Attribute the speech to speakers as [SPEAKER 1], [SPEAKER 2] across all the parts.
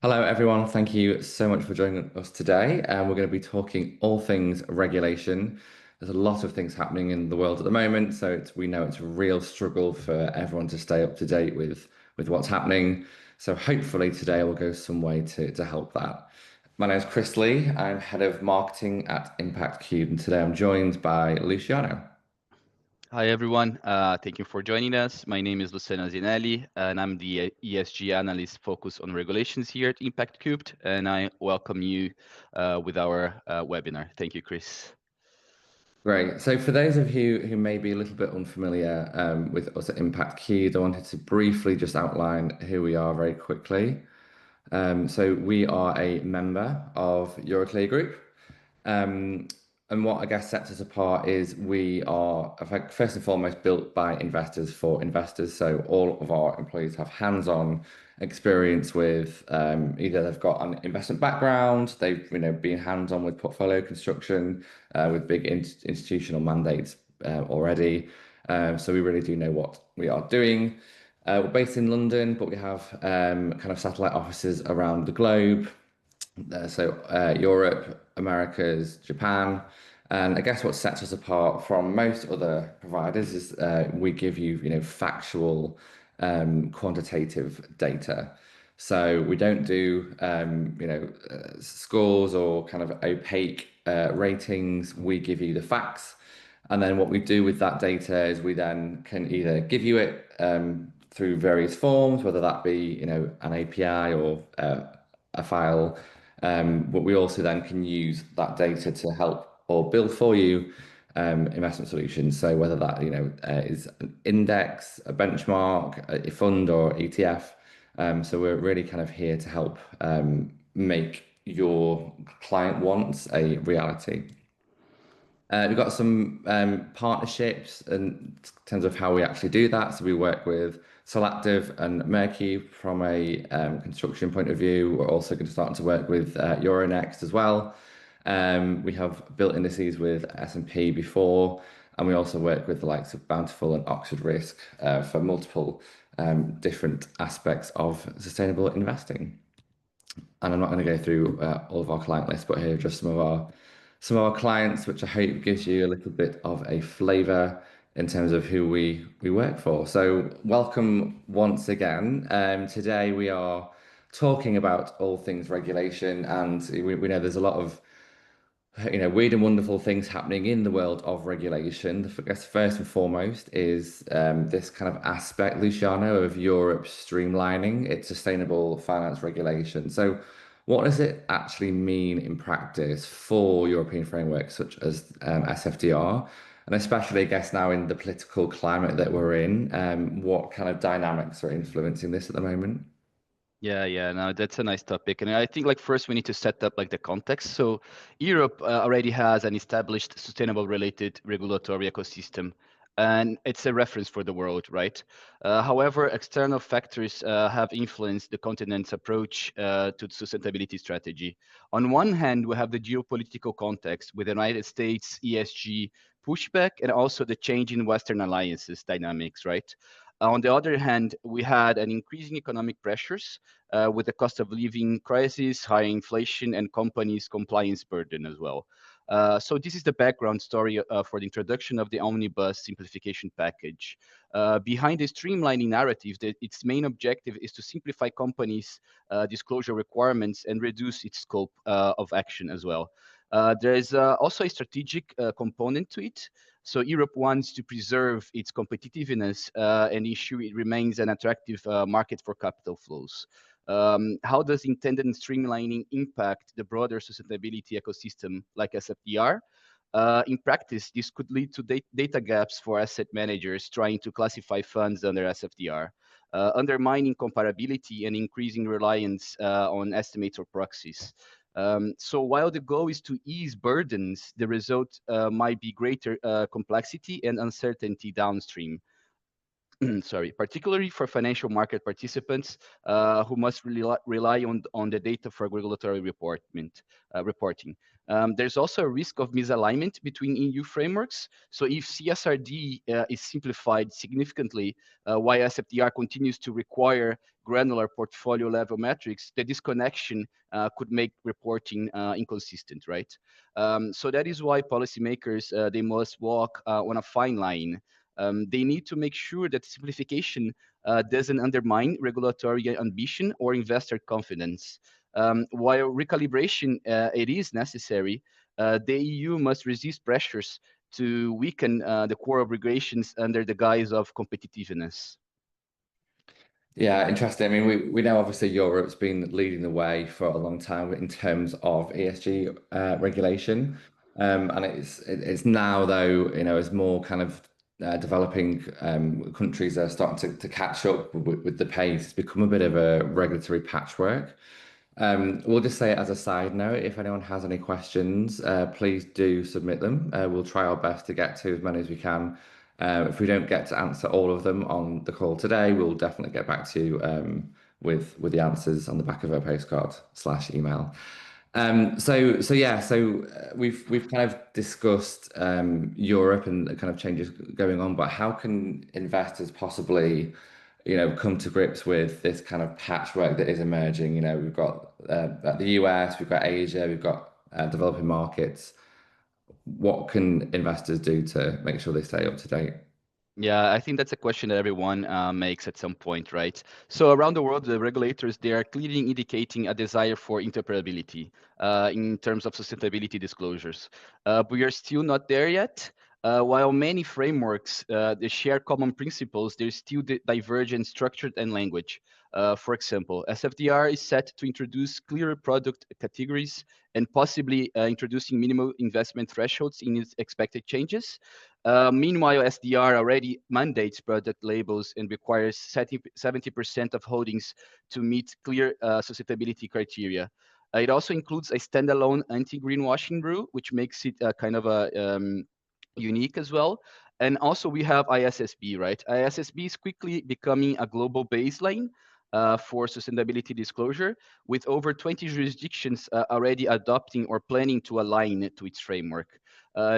[SPEAKER 1] Hello, everyone. Thank you so much for joining us today. We're going to be talking all things regulation. There's a lot of things happening in the world at the moment, so we know it's a real struggle for everyone to stay up to date with what's happening. So hopefully today will go some way to help that. My name is Chris Lee. I'm head of marketing at Impact Cube, and today I'm joined by Luciano.
[SPEAKER 2] Hi, everyone. Thank you for joining us. My name is Luciano Asinello, and I'm the ESG analyst focused on regulations here at Impact Cubed, and I welcome you with our webinar. Thank you, Chris.
[SPEAKER 1] Great. So for those of you who may be a little bit unfamiliar with us at Impact Cube, I wanted to briefly just outline who we are very quickly. So we are a member of Euroclear Group. Um, and what I guess sets us apart is we are, in fact, first and foremost, built by investors for investors. So all of our employees have hands-on experience with either they've got an investment background, they've been hands-on with portfolio construction, with big institutional mandates already. So we really do know what we are doing. We're based in London, but we have kind of satellite offices around the globe. Europe, Americas, Japan. And I guess what sets us apart from most other providers is we give you, factual, quantitative data. So we don't do, scores or kind of opaque ratings. We give you the facts. And then what we do with that data is we then can either give you it through various forms, whether that be, an API or a file, but we also then can use that data to help or build for you investment solutions. So whether that is an index, a benchmark, a fund, or ETF. So we're really kind of here to help make your client wants a reality. We've got some partnerships in terms of how we actually do that. So we work with Solactive and Mercury from a construction point of view. We're also going to start to work with Euronext as well. We have built indices with S&P before, and we also work with the likes of Bountiful and Oxford Risk for multiple different aspects of sustainable investing. And I'm not going to go through all of our client list, but here are just some of our clients, which I hope gives you a little bit of a flavor in terms of who we work for. So welcome once again. Today we are talking about all things regulation, and we know there's a lot of weird and wonderful things happening in the world of regulation. I guess first and foremost is this kind of aspect, Luciano, of Europe streamlining its sustainable finance regulation. So, what does it actually mean in practice for European frameworks such as SFDR? And especially, I guess, now in the political climate that we're in, what kind of dynamics are influencing this at the moment?
[SPEAKER 2] Yeah, no, that's a nice topic. And I think like first we need to set up like the context. So Europe already has an established sustainable related regulatory ecosystem, and it's a reference for the world, right? However, external factors have influenced the continent's approach to sustainability strategy. On one hand, we have the geopolitical context with the United States ESG pushback and also the change in Western alliances dynamics, right? On the other hand, we had an increasing economic pressures with the cost of living crisis, high inflation, and companies' compliance burden as well. So this is the background story for the introduction of the Omnibus simplification package. Behind the streamlining narrative, its main objective is to simplify companies' disclosure requirements and reduce its scope of action as well. There is also a strategic component to it. So Europe wants to preserve its competitiveness and ensure it remains an attractive market for capital flows. How does intended streamlining impact the broader sustainability ecosystem like SFDR? In practice, this could lead to data gaps for asset managers trying to classify funds under SFDR, undermining comparability and increasing reliance on estimates or proxies. So while the goal is to ease burdens, the result might be greater complexity and uncertainty downstream. sorry, particularly for financial market participants who must rely on the data for regulatory reporting. There's also a risk of misalignment between EU frameworks. So if CSRD is simplified significantly, while SFDR continues to require granular portfolio level metrics, the disconnection could make reporting inconsistent, right? So that is why policymakers, they must walk on a fine line. They need to make sure that simplification doesn't undermine regulatory ambition or investor confidence. While recalibration it is necessary, the EU must resist pressures to weaken the core obligations under the guise of competitiveness.
[SPEAKER 1] Yeah, interesting. I mean, we know obviously Europe's been leading the way for a long time in terms of ESG regulation, and it's now though as more kind of developing countries are starting to catch up with the pace. It's become a bit of a regulatory patchwork. We'll just say it as a side note, if anyone has any questions, please do submit them. We'll try our best to get to as many as we can. If we don't get to answer all of them on the call today, we'll definitely get back to you with the answers on the back of our postcard/email. We've kind of discussed Europe and the kind of changes going on, but how can investors possibly come to grips with this kind of patchwork that is emerging? We've got the US, we've got Asia, we've got developing markets. What can investors do to make sure they stay up to date?
[SPEAKER 2] Yeah, I think that's a question that everyone makes at some point, right? So around the world, the regulators, they are clearly indicating a desire for interoperability in terms of sustainability disclosures. We are still not there yet. While many frameworks they share common principles, there's still divergent structure and language. For example, SFDR is set to introduce clearer product categories and possibly introducing minimal investment thresholds in its expected changes. Meanwhile, SDR already mandates product labels and requires 70% of holdings to meet clear sustainability criteria. It also includes a standalone anti-greenwashing rule, which makes it kind of a unique as well. And also we have ISSB, right? ISSB is quickly becoming a global baseline for sustainability disclosure, with over 20 jurisdictions already adopting or planning to align to its framework.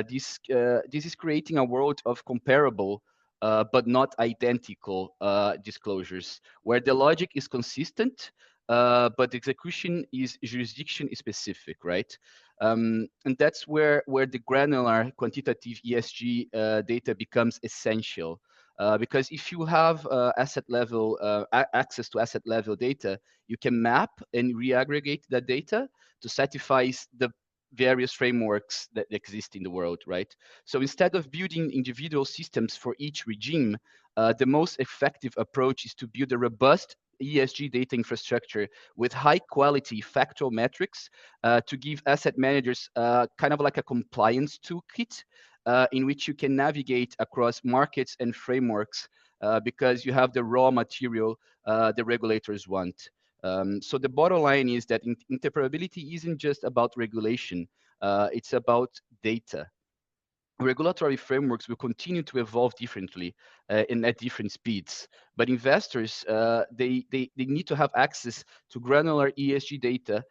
[SPEAKER 2] This is creating a world of comparable but not identical disclosures, where the logic is consistent, but the execution is jurisdiction specific, right? And that's where the granular quantitative ESG data becomes essential. Because if you have asset level access to asset level data, you can map and reaggregate that data to satisfy the various frameworks that exist in the world, right? So instead of building individual systems for each regime, the most effective approach is to build a robust ESG data infrastructure with high quality factual metrics to give asset managers kind of like a compliance toolkit in which you can navigate across markets and frameworks because you have the raw material the regulators want. So the bottom line is that interoperability isn't just about regulation, it's about data. Regulatory frameworks will continue to evolve differently and at different speeds. But investors, they need to have access to granular ESG data.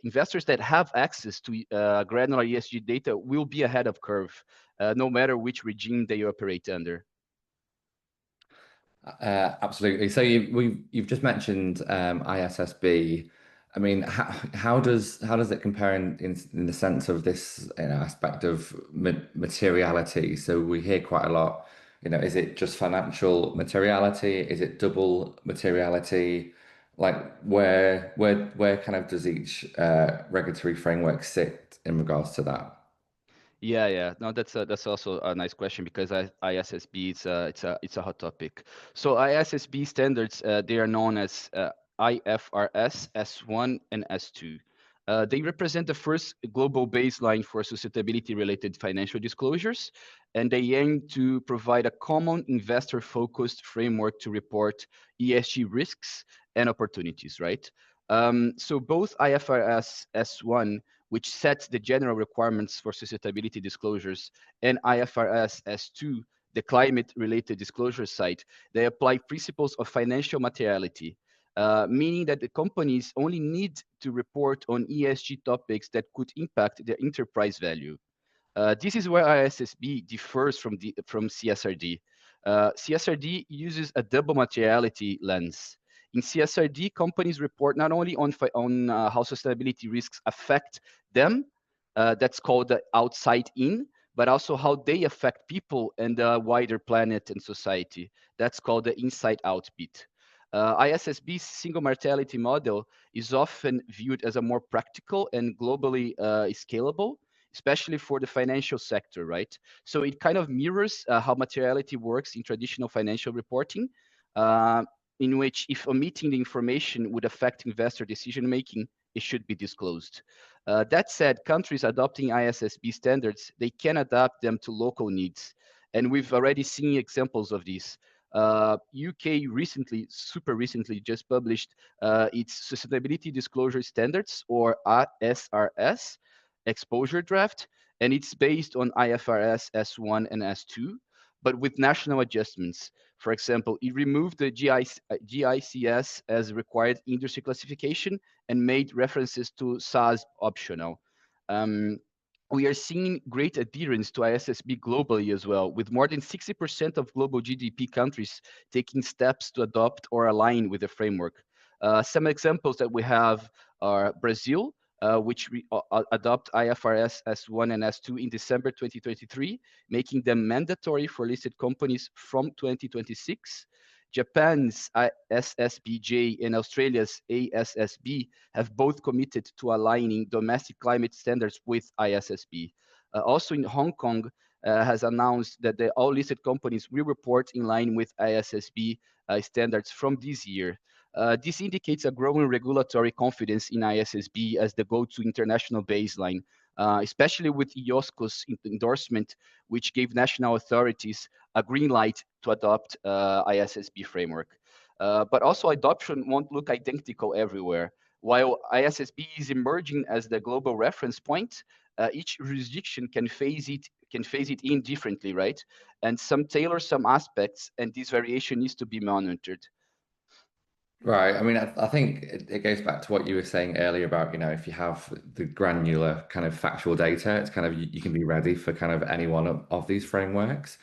[SPEAKER 2] Investors that have access to granular ESG data will be ahead of curve, no matter which regime they operate under.
[SPEAKER 1] Absolutely. So you've just mentioned ISSB. I mean, how does it compare in the sense of this aspect of materiality? So we hear quite a lot. Is it just financial materiality? Is it double materiality? Like where kind of does each regulatory framework sit in regards to that?
[SPEAKER 2] Yeah. No, that's also a nice question because ISSB it's a hot topic. So ISSB standards they are known as IFRS S1 and S2. They represent the first global baseline for sustainability-related financial disclosures, and they aim to provide a common investor-focused framework to report ESG risks and opportunities, right? So both IFRS S1, which sets the general requirements for sustainability disclosures, and IFRS S2, the climate-related disclosure side, they apply principles of financial materiality, meaning that the companies only need to report on ESG topics that could impact their enterprise value. This is where ISSB differs from CSRD. CSRD uses a double materiality lens. In CSRD, companies report not only on how sustainability risks affect them, that's called the outside in, but also how they affect people and the wider planet and society. That's called the inside out bit. ISSB's single materiality model is often viewed as a more practical and globally scalable, especially for the financial sector, right? So it kind of mirrors how materiality works in traditional financial reporting, uh, in which if omitting the information would affect investor decision making, it should be disclosed. That said, countries adopting ISSB standards, they can adapt them to local needs. And we've already seen examples of this. UK recently, super recently, just published its Sustainability Disclosure Standards, or SRS, exposure draft, and it's based on IFRS S1 and S2, but with national adjustments. For example, it removed the GICS as required industry classification and made references to SAS optional. Um, we are seeing great adherence to ISSB globally as well, with more than 60% of global GDP countries taking steps to adopt or align with the framework. Some examples that we have are Brazil, which adopt IFRS S1 and S2 in December 2023, making them mandatory for listed companies from 2026. Japan's SSBJ and Australia's ASSB have both committed to aligning domestic climate standards with ISSB. Also in Hong Kong, has announced that all listed companies will report in line with ISSB standards from this year. This indicates a growing regulatory confidence in ISSB as the go-to international baseline, especially with IOSCO's endorsement, which gave national authorities a green light to adopt ISSB framework. But also adoption won't look identical everywhere. While ISSB is emerging as the global reference point, each jurisdiction can phase it in differently, right? And some tailor some aspects, and this variation needs to be monitored.
[SPEAKER 1] Right. I mean, I think it goes back to what you were saying earlier about, if you have the granular kind of factual data, it's kind of you can be ready for kind of any one of these frameworks.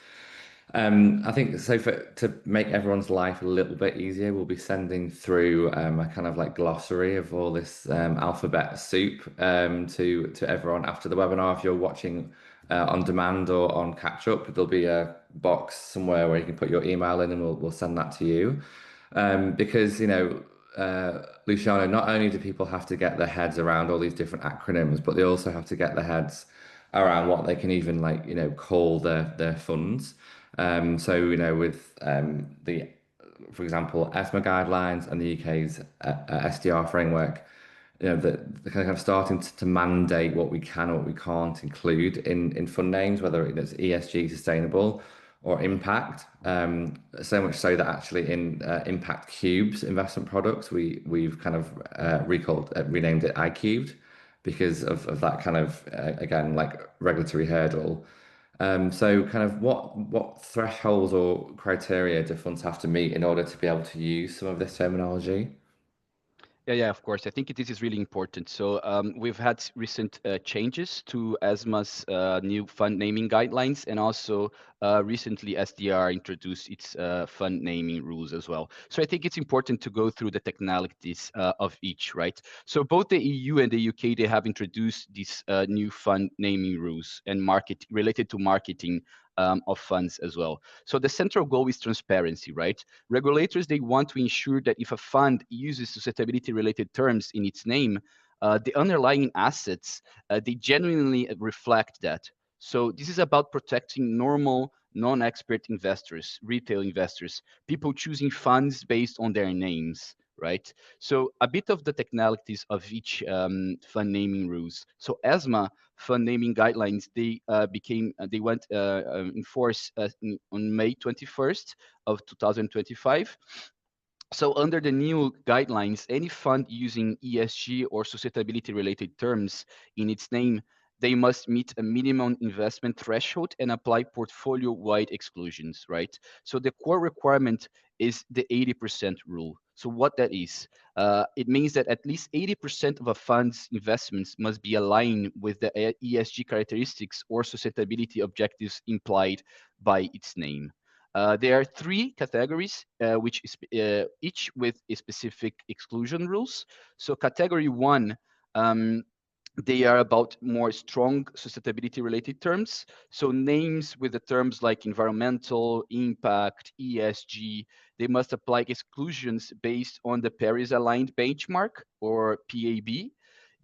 [SPEAKER 1] I think so to make everyone's life a little bit easier, we'll be sending through a kind of like glossary of all this alphabet soup to everyone after the webinar. If you're watching on demand or on catch up, there'll be a box somewhere where you can put your email in and we'll send that to you. Because Luciano, not only do people have to get their heads around all these different acronyms, but they also have to get their heads around what they can even call their funds. So with for example, ESMA guidelines and the UK's SDR framework, they're kind of starting to mandate what we can or what we can't include in fund names, whether it's ESG, sustainable, or impact. So much so that actually in Impact Cube's investment products, we've kind of renamed it iCubed because of that kind of again like regulatory hurdle. So kind of what thresholds or criteria do funds have to meet in order to be able to use some of this terminology?
[SPEAKER 2] Yeah, of course. I think this is really important. So we've had recent changes to ESMA's new fund naming guidelines, and also recently SDR introduced its fund naming rules as well. So I think it's important to go through the technicalities of each, right? So both the EU and the UK, they have introduced these new fund naming rules and market related to marketing of funds as well. So the central goal is transparency, right? Regulators, they want to ensure that if a fund uses sustainability related terms in its name, the underlying assets, they genuinely reflect that. So this is about protecting normal, non-expert investors, retail investors, people choosing funds based on their names, right? So a bit of the technicalities of each fund naming rules. So ESMA fund naming guidelines, they went in force on May 21st of 2025. So under the new guidelines, any fund using ESG or sustainability related terms in its name, they must meet a minimum investment threshold and apply portfolio-wide exclusions, right? So the core requirement is the 80% rule. So what that is, it means that at least 80% of a fund's investments must be aligned with the ESG characteristics or sustainability objectives implied by its name. There are three categories, which is each with a specific exclusion rules. So category one, um, they are about more strong sustainability related terms. So names with the terms like environmental, impact, ESG, they must apply exclusions based on the Paris aligned benchmark or PAB.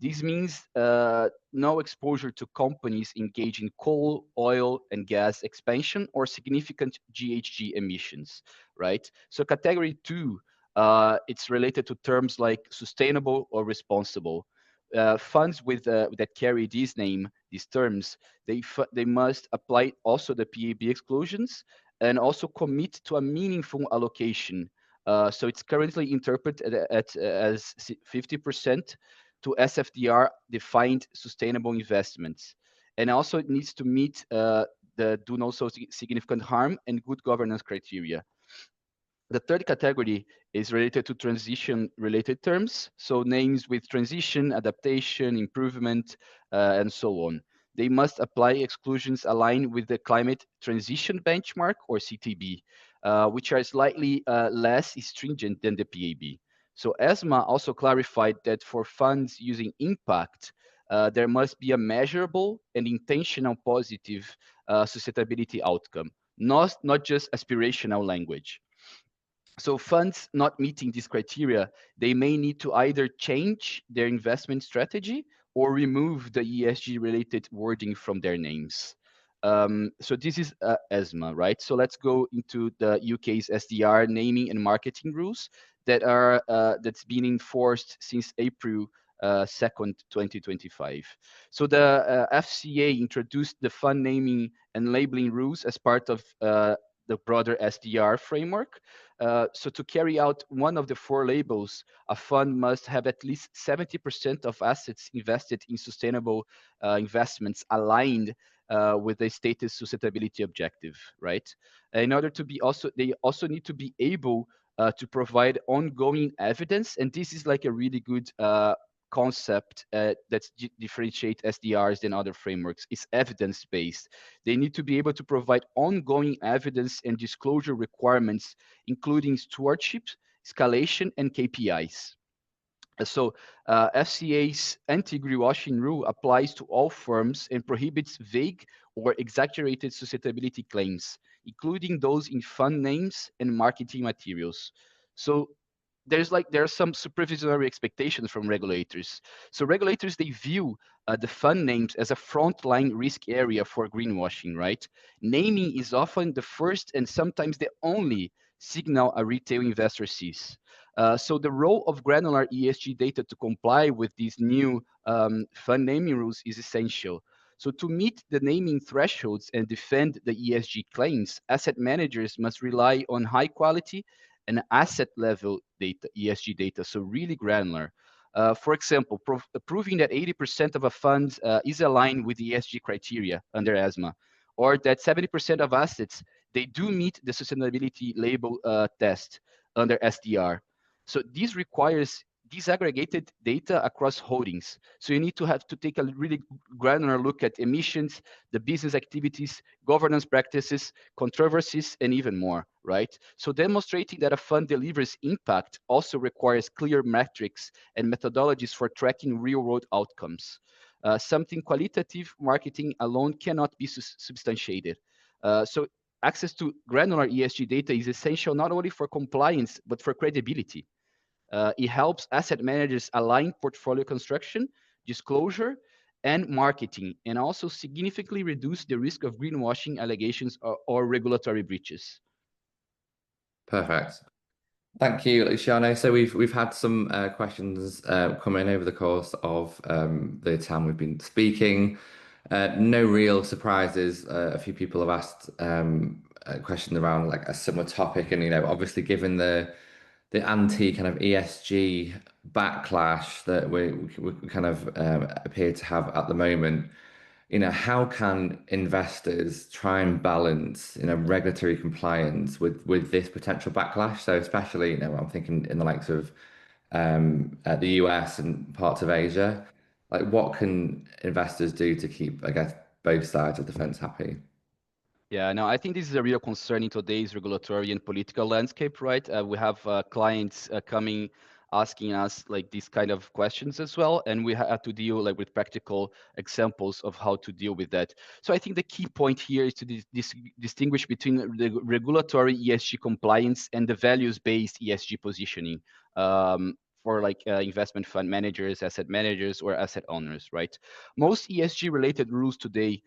[SPEAKER 2] This means no exposure to companies engaged in coal, oil, and gas expansion or significant GHG emissions, right? So category two, it's related to terms like sustainable or responsible. Funds with that carry this name, these terms, they must apply also the PAB exclusions and also commit to a meaningful allocation. So it's currently interpreted as 50% to SFDR defined sustainable investments. And also it needs to meet the do no so significant harm and good governance criteria. The third category is related to transition related terms. So names with transition, adaptation, improvement, and so on. They must apply exclusions aligned with the climate transition benchmark or CTB, which are slightly less stringent than the PAB. So ESMA also clarified that for funds using impact, there must be a measurable and intentional positive sustainability outcome, not just aspirational language. So funds not meeting this criteria, they may need to either change their investment strategy or remove the ESG related wording from their names. So this is ESMA, right? So let's go into the UK's SDR naming and marketing rules that's been enforced since April 2nd, 2025. So the FCA introduced the fund naming and labeling rules as part of the broader SDR framework. So to carry out one of the four labels, a fund must have at least 70% of assets invested in sustainable investments aligned with the stated sustainability objective, right? In order to be also, they also need to be able to provide ongoing evidence, and this is like a really good concept that differentiate SDRs than other frameworks. Is evidence-based. They need to be able to provide ongoing evidence and disclosure requirements, including stewardship, escalation, and KPIs. So FCA's anti-greenwashing rule applies to all firms and prohibits vague or exaggerated sustainability claims, including those in fund names and marketing materials. So there are some supervisory expectations from regulators. So regulators, they view the fund names as a frontline risk area for greenwashing, right? Naming is often the first and sometimes the only signal a retail investor sees. So the role of granular ESG data to comply with these new fund naming rules is essential. So to meet the naming thresholds and defend the ESG claims, asset managers must rely on high quality and asset level data, ESG data, so really granular. For example, proving that 80% of a fund is aligned with the ESG criteria under ESMA, or that 70% of assets, they do meet the sustainability label test under SDR. So this requires disaggregated data across holdings. So you need to have to take a really granular look at emissions, the business activities, governance practices, controversies, and even more, right? So demonstrating that a fund delivers impact also requires clear metrics and methodologies for tracking real-world outcomes. Something qualitative marketing alone cannot be substantiated. So access to granular ESG data is essential not only for compliance, but for credibility. It helps asset managers align portfolio construction, disclosure, and marketing, and also significantly reduce the risk of greenwashing allegations or regulatory breaches.
[SPEAKER 1] Perfect. Thank you, Luciano. So we've had some questions come in over the course of the time we've been speaking. No real surprises. A few people have asked a question around like a similar topic, and obviously given the anti kind of ESG backlash that we kind of appear to have at the moment, how can investors try and balance, regulatory compliance with this potential backlash? So especially, I'm thinking in the likes of the US and parts of Asia. Like, what can investors do to keep, I guess, both sides of the fence happy?
[SPEAKER 2] Yeah, no, I think this is a real concern in today's regulatory and political landscape, right? We have clients coming asking us like these kind of questions as well, and we have to deal like with practical examples of how to deal with that. So I think the key point here is to distinguish between the regulatory ESG compliance and the values-based ESG positioning. For like investment fund managers, asset managers, or asset owners, right? Most ESG related rules today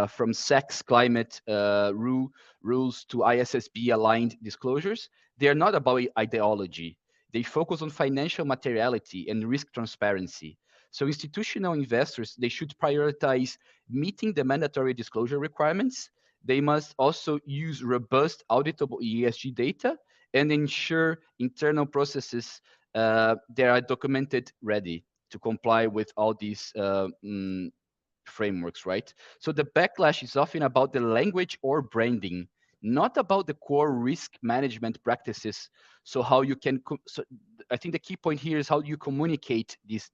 [SPEAKER 2] from SEC's climate rules to ISSB aligned disclosures, they are not about ideology. They focus on financial materiality and risk transparency. So institutional investors, they should prioritize meeting the mandatory disclosure requirements. They must also use robust auditable ESG data and ensure internal processes that are documented ready to comply with all these frameworks, right? So the backlash is often about the language or branding, not about the core risk management practices. So how you can, so I think the key point here is how you communicate these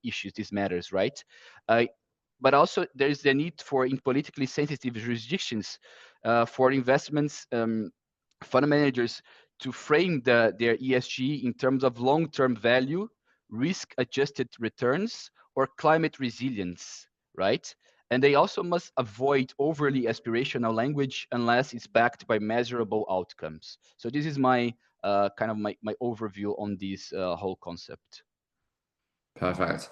[SPEAKER 2] issues, these matters, right? Uh, but also there is the need for in politically sensitive jurisdictions for investments fund managers to frame their ESG in terms of long-term value, risk-adjusted returns, or climate resilience, right? And they also must avoid overly aspirational language unless it's backed by measurable outcomes. So this is my kind of my overview on this whole concept.
[SPEAKER 1] Perfect.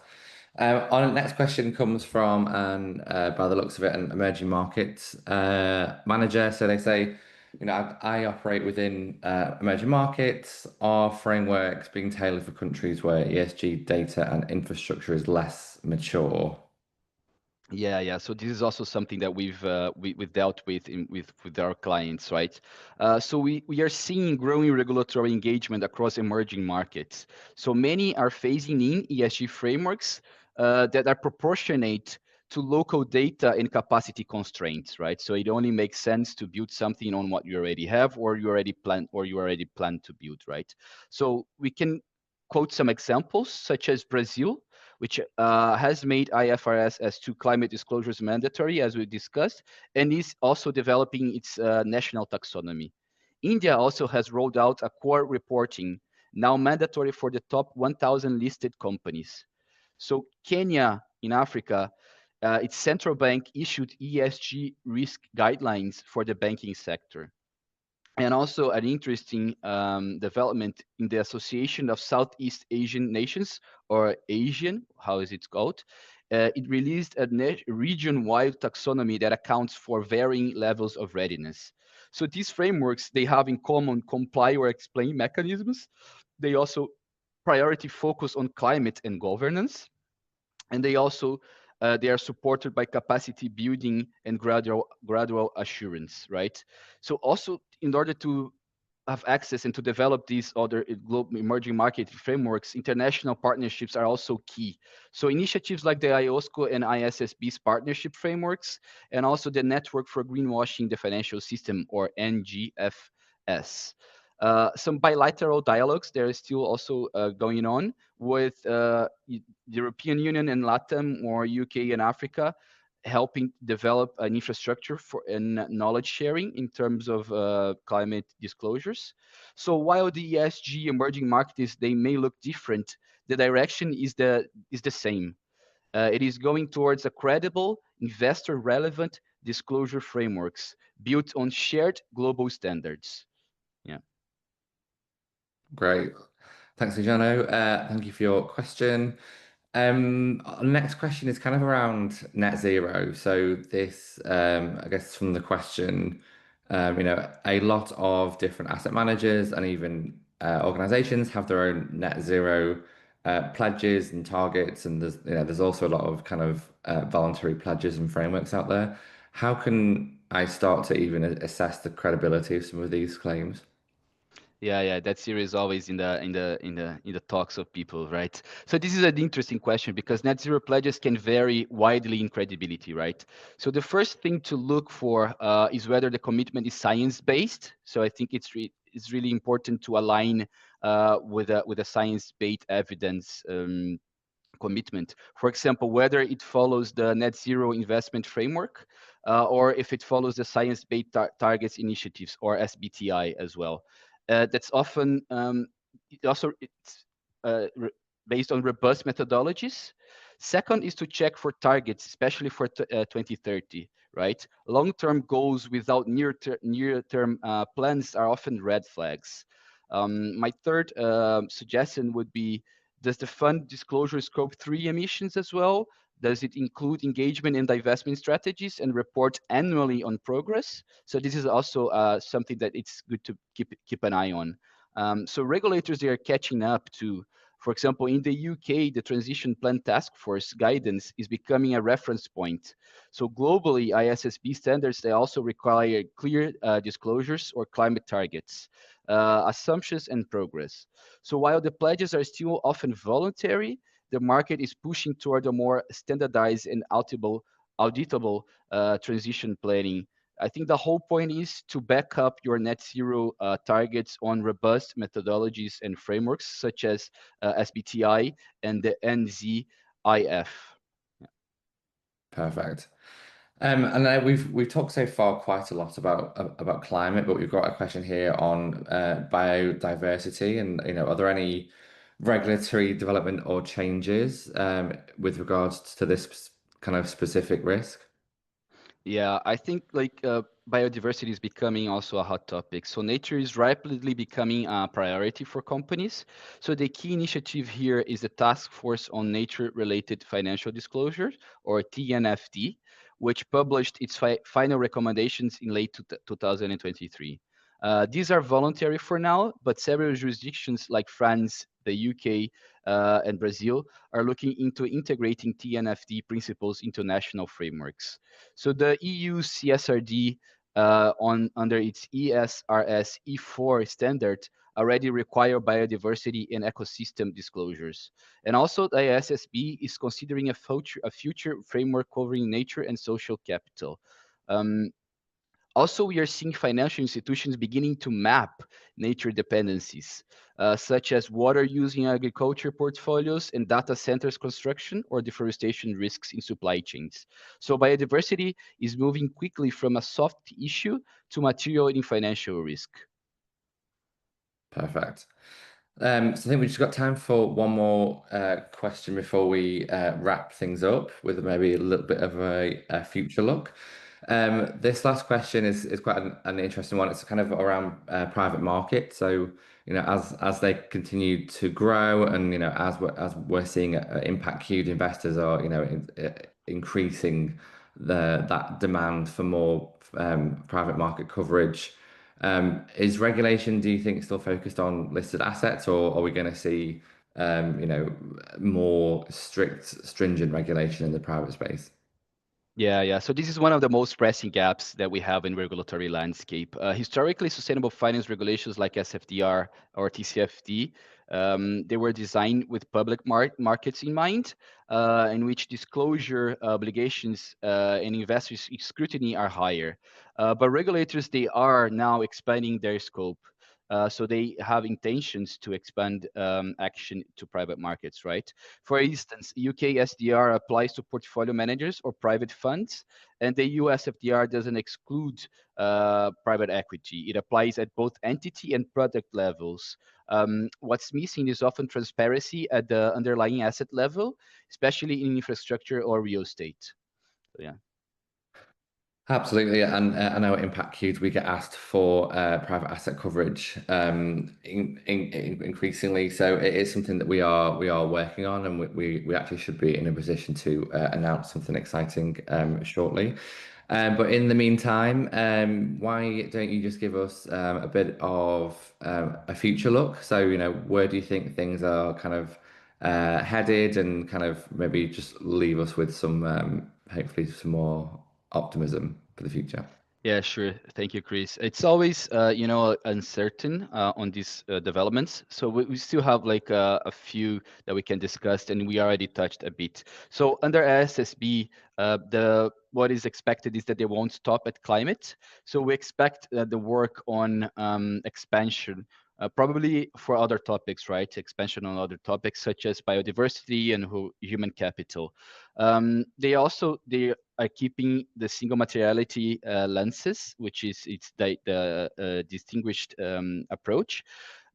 [SPEAKER 1] Our next question comes from by the looks of it, an emerging markets manager. So they say, I operate within emerging markets. Are frameworks being tailored for countries where ESG data and infrastructure is less mature?
[SPEAKER 2] Yeah, yeah. So this is also something that we've dealt with with our clients, right? So we are seeing growing regulatory engagement across emerging markets. So many are phasing in ESG frameworks that are proportionate to local data and capacity constraints, right? So it only makes sense to build something on what you already have, or you already plan to build, right? So we can quote some examples, such as Brazil, which has made IFRS S2 climate disclosures mandatory, as we discussed, and is also developing its national taxonomy. India also has rolled out a core reporting, now mandatory for the top 1,000 listed companies. So Kenya in Africa, its central bank issued ESG risk guidelines for the banking sector. And also an interesting development in the Association of Southeast Asian Nations, or ASEAN, how is it called? It released a region-wide taxonomy that accounts for varying levels of readiness. So these frameworks, they have in common comply or explain mechanisms. They also priority focus on climate and governance, and they are supported by capacity building and gradual assurance, right? So also in order to have access and to develop these other global emerging market frameworks, international partnerships are also key. So initiatives like the IOSCO and ISSB's partnership frameworks, and also the Network for Greenwashing the Financial System, or NGFS. Some bilateral dialogues there is still also going on with the European Union and LATAM, or UK and Africa, helping develop an infrastructure for and knowledge sharing in terms of climate disclosures. So while the ESG emerging markets, they may look different, the direction is the same. It is going towards a credible, investor relevant disclosure frameworks built on shared global standards. Yeah.
[SPEAKER 1] Great. Thanks, Luciano. Thank you for your question. Our next question is kind of around net zero. So this, I guess from the question, a lot of different asset managers and even organizations have their own net zero pledges and targets, and there's also a lot of kind of voluntary pledges and frameworks out there. How can I start to even assess the credibility of some of these claims?
[SPEAKER 2] Yeah, that series is always in the talks of people, right? So this is an interesting question because net zero pledges can vary widely in credibility, right? So the first thing to look for is whether the commitment is science-based. So I think it's really important to align with a science-based evidence commitment. For example, whether it follows the net zero investment framework or if it follows the science-based targets initiatives or SBTI as well. That's often it's based on robust methodologies. Second is to check for targets, especially for 2030, right? Long-term goals without near-term plans are often red flags. My third suggestion would be, does the fund disclosure scope 3 emissions as well? Does it include engagement and divestment strategies and report annually on progress? So this is also something that it's good to keep an eye on. So regulators, they are catching up to, for example, in the UK, the Transition Plan Task Force guidance is becoming a reference point. So globally, ISSB standards, they also require clear disclosures or climate targets, assumptions, and progress. So while the pledges are still often voluntary, the market is pushing toward a more standardized and auditable transition planning. I think the whole point is to back up your net zero targets on robust methodologies and frameworks such as SBTI and the NZIF.
[SPEAKER 1] Perfect. And we've talked so far quite a lot about climate, but we've got a question here on biodiversity, and are there any regulatory development or changes with regards to this kind of specific risk?
[SPEAKER 2] Yeah, I think biodiversity is becoming also a hot topic. So nature is rapidly becoming a priority for companies. So the key initiative here is the Task Force on Nature-Related Financial Disclosures, or TNFD, which published its final recommendations in late 2023. These are voluntary for now, but several jurisdictions like France, the UK, and Brazil are looking into integrating TNFD principles into national frameworks. So the EU CSRD under its ESRS E4 standard already require biodiversity and ecosystem disclosures. And also the ISSB is considering a future framework covering nature and social capital. Um, Also, we are seeing financial institutions beginning to map nature dependencies, such as water use in agriculture portfolios and data centers construction or deforestation risks in supply chains. So biodiversity is moving quickly from a soft issue to material in financial risk.
[SPEAKER 1] Perfect. So I think we've just got time for one more question before we wrap things up with maybe a little bit of a future look. This last question is quite an interesting one. It's kind of around private market. So, as they continue to grow, and as we're seeing impact huge investors are increasing that demand for more private market coverage. Is regulation, do you think, still focused on listed assets, or are we going to see, more stringent regulation in the private space?
[SPEAKER 2] Yeah. So this is one of the most pressing gaps that we have in regulatory landscape. Historically, sustainable finance regulations like SFDR or TCFD, they were designed with public markets in mind, in which disclosure obligations and investors scrutiny are higher. But regulators, they are now expanding their scope. So they have intentions to expand action to private markets, right? For instance, UK SDR applies to portfolio managers or private funds, and the US FDR doesn't exclude private equity. It applies at both entity and product levels. What's missing is often transparency at the underlying asset level, especially in infrastructure or real estate. So, yeah.
[SPEAKER 1] Absolutely, and I know at Impact Cubes we get asked for private asset coverage increasingly. So it is something that we are working on, and we actually should be in a position to announce something exciting shortly. But in the meantime, why don't you just give us a bit of a future look? So, where do you think things are kind of headed, and kind of maybe just leave us with some hopefully some more optimism for the future.
[SPEAKER 2] Yeah, sure. Thank you, Chris. It's always, uncertain on these developments. So we still have like a few that we can discuss, and we already touched a bit. So under SSB, the what is expected is that they won't stop at climate. So we expect the work on expansion, probably for other topics, right? Expansion on other topics such as biodiversity and human capital. They are keeping the single materiality lenses, which is it's the distinguished approach.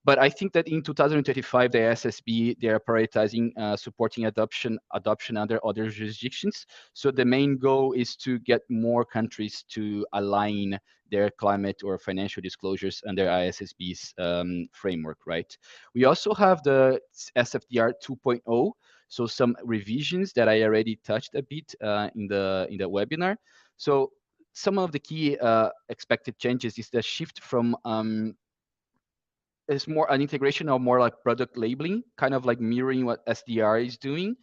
[SPEAKER 2] But I think that in 2025, the SSB, they are prioritizing supporting adoption under other jurisdictions. So the main goal is to get more countries to align their climate or financial disclosures under ISSB's framework, right? We also have the SFDR 2.0, so some revisions that I already touched a bit in the webinar. So some of the key expected changes is the shift from is more an integration of more like product labeling, kind of like mirroring what SDR is doing.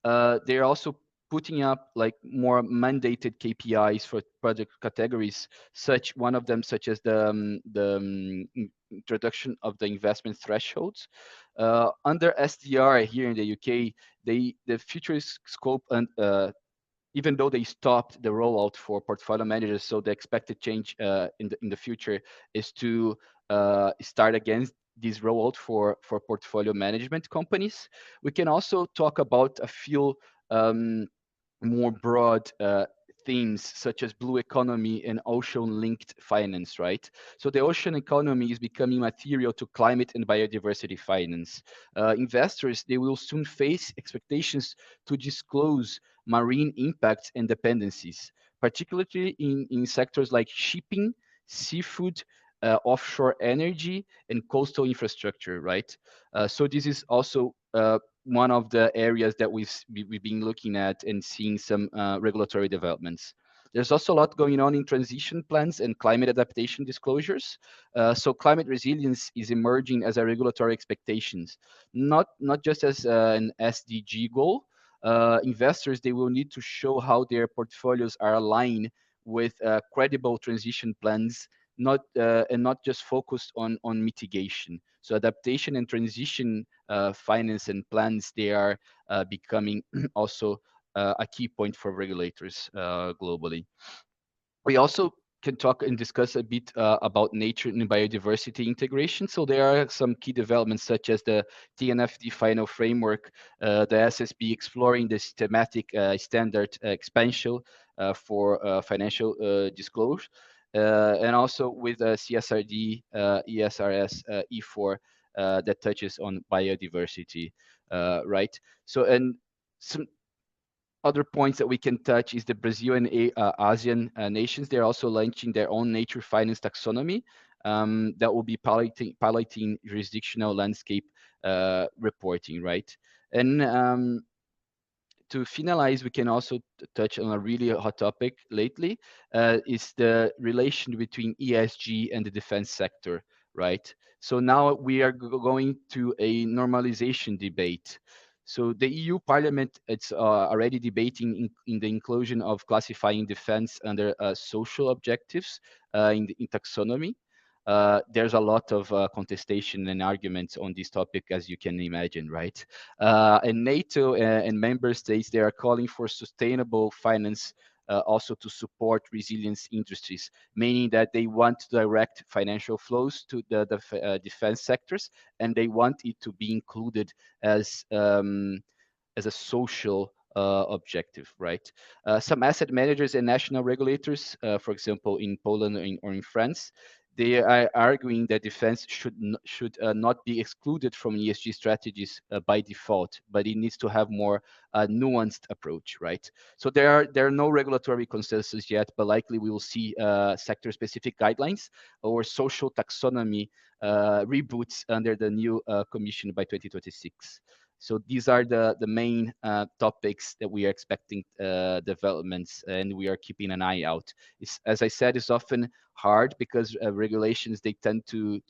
[SPEAKER 2] They're also putting up like more mandated KPIs for product categories, such one of them such as the introduction of the investment thresholds. Under SDR here in the UK, the future scope and even though they stopped the rollout for portfolio managers, so the expected change in the future is to start again this rollout for portfolio management companies. We can also talk about a few um, more broad themes such as blue economy and ocean linked finance, right? So the ocean economy is becoming material to climate and biodiversity finance. Investors, they will soon face expectations to disclose marine impacts and dependencies, particularly in sectors like shipping, seafood, offshore energy, and coastal infrastructure, right? So this is also one of the areas that we've been looking at and seeing some regulatory developments. There's also a lot going on in transition plans and climate adaptation disclosures. So climate resilience is emerging as a regulatory expectations, not just as an SDG goal. Investors, they will need to show how their portfolios are aligned with credible transition plans, not just focused on mitigation. So adaptation and transition finance and plans, they are becoming also a key point for regulators globally. We also can talk and discuss a bit about nature and biodiversity integration. So there are some key developments such as the TNFD final framework, the SSB exploring the systematic standard expansion for financial disclosure, and also with CSRD, ESRS, E4 that touches on biodiversity, right? So, and some other points that we can touch is the Brazil and ASEAN nations. They're also launching their own nature finance taxonomy that will be piloting jurisdictional landscape reporting, right? And to finalize, we can also touch on a really hot topic lately, is the relation between ESG and the defense sector, right? So now we are going to a normalization debate. So the EU Parliament, it's already debating in the inclusion of classifying defense under social objectives in taxonomy. There's a lot of contestation and arguments on this topic, as you can imagine, right? And NATO and member states, they are calling for sustainable finance also to support resilience industries, meaning that they want to direct financial flows to the defense sectors, and they want it to be included as a social objective, right? Some asset managers and national regulators, for example, in Poland or in France, they are arguing that defense should not be excluded from ESG strategies by default, but it needs to have more nuanced approach, right? So there are no regulatory consensus yet, but likely we will see sector-specific guidelines or social taxonomy reboots under the new commission by 2026. So these are the main topics that we are expecting developments, and we are keeping an eye out. As I said, it's often hard because regulations, they tend to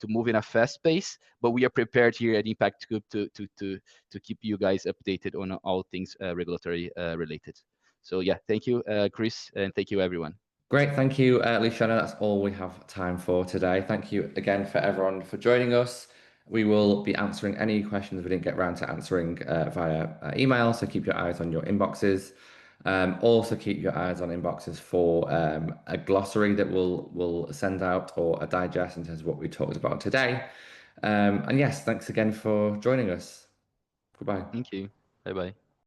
[SPEAKER 2] move in a fast pace, but we are prepared here at Impact Group to keep you guys updated on all things regulatory related. So yeah, thank you, Chris, and thank you everyone.
[SPEAKER 1] Great, thank you, Luciano. That's all we have time for today. Thank you again for everyone for joining us. We will be answering any questions we didn't get around to answering via email, so keep your eyes on your inboxes. Also, keep your eyes on inboxes for a glossary that we'll send out or a digest in terms of what we talked about today. And yes, thanks again for joining us. Goodbye.
[SPEAKER 2] Thank you. Bye bye.